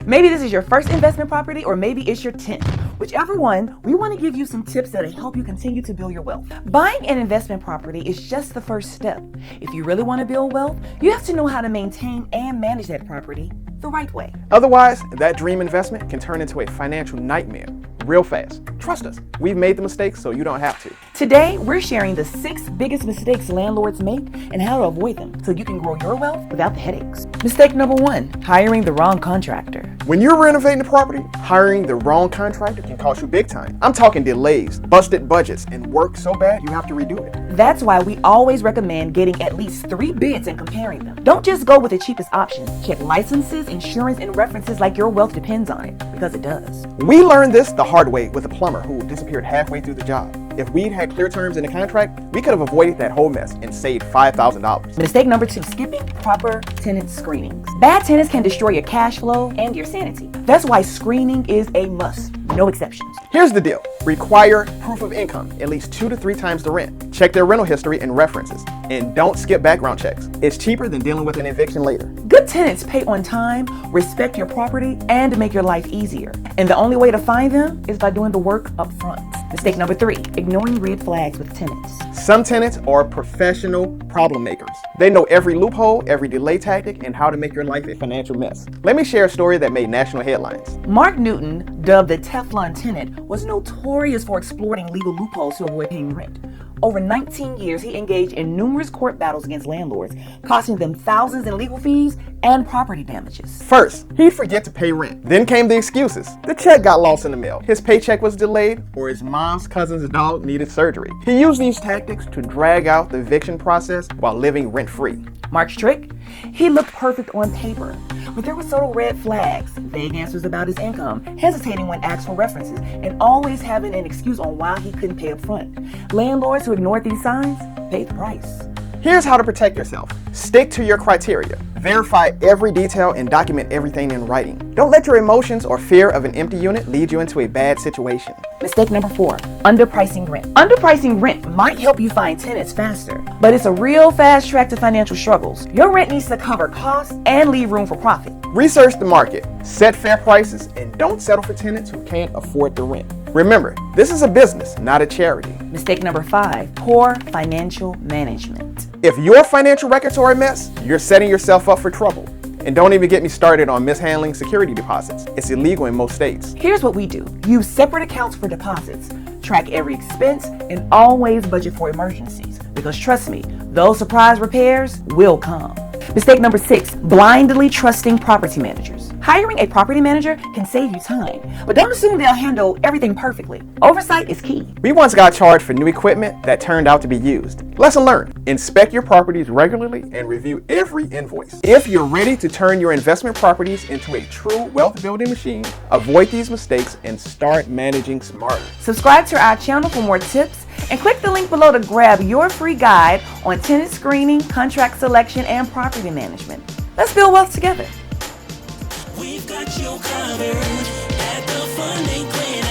Maybe this is your first investment property, or maybe it's your 10th. Whichever one, we want to give you some tips that'll help you continue to build your wealth. Buying an investment property is just the first step. If you really want to build wealth, you have to know how to maintain and manage that property the right way. Otherwise, that dream investment can turn into a financial nightmare real fast. Trust us, we've made the mistakes so you don't have to. Today, we're sharing the 6 biggest mistakes landlords make and how to avoid them so you can grow your wealth without the headaches. Mistake number 1, hiring the wrong contractor. When you're renovating a property, hiring the wrong contractor can cost you big time. I'm talking delays, busted budgets, and work so bad you have to redo it. That's why we always recommend getting at least 3 bids and comparing them. Don't just go with the cheapest option. Check licenses, insurance, and references like your wealth depends on it, because it does. We learned this the hard way with a plumber who disappeared halfway through the job. If we'd had clear terms in the contract, we could have avoided that whole mess and saved $5,000. Mistake number 2, skipping proper tenant screenings. Bad tenants can destroy your cash flow and your sanity. That's why screening is a must, no exceptions. Here's the deal. Require proof of income, at least 2 to 3 times the rent. Check their rental history and references. And don't skip background checks. It's cheaper than dealing with an eviction later. Good tenants pay on time, respect your property, and make your life easier. And the only way to find them is by doing the work up front. Mistake number 3, ignoring red flags with tenants. Some tenants are professional problem makers. They know every loophole, every delay tactic, and how to make your life a financial mess. Let me share a story that made national headlines. Mark Newton, dubbed the Teflon tenant, was notorious for exploiting legal loopholes to avoid paying rent. Over 19 years, he engaged in numerous court battles against landlords, costing them thousands in legal fees and property damages. First, he'd forget to pay rent. Then came the excuses. The check got lost in the mail, his paycheck was delayed, or his mom's cousin's dog needed surgery. He used these tactics to drag out the eviction process while living rent-free. Mark's trick? He looked perfect on paper, but there were subtle red flags, vague answers about his income, hesitating when asked for references, and always having an excuse on why he couldn't pay up front. Landlords who ignored these signs paid the price. Here's how to protect yourself. Stick to your criteria. Verify every detail and document everything in writing. Don't let your emotions or fear of an empty unit lead you into a bad situation. Mistake number 4, underpricing rent. Underpricing rent might help you find tenants faster, but it's a real fast track to financial struggles. Your rent needs to cover costs and leave room for profit. Research the market, set fair prices, and don't settle for tenants who can't afford the rent. Remember, this is a business, not a charity. Mistake number 5, poor financial management. If your financial records are a mess, you're setting yourself up for trouble. And don't even get me started on mishandling security deposits. It's illegal in most states. Here's what we do. Use separate accounts for deposits. Track every expense and always budget for emergencies. Because trust me, those surprise repairs will come. Mistake number 6, blindly trusting property managers. Hiring a property manager can save you time, but don't assume they'll handle everything perfectly. Oversight is key. We once got charged for new equipment that turned out to be used. Lesson learned. Inspect your properties regularly and review every invoice. If you're ready to turn your investment properties into a true wealth building machine, avoid these mistakes and start managing smarter. Subscribe to our channel for more tips and click the link below to grab your free guide on tenant screening, contract selection, and property management. Let's build wealth together. We've got you covered at the Funding Clinic.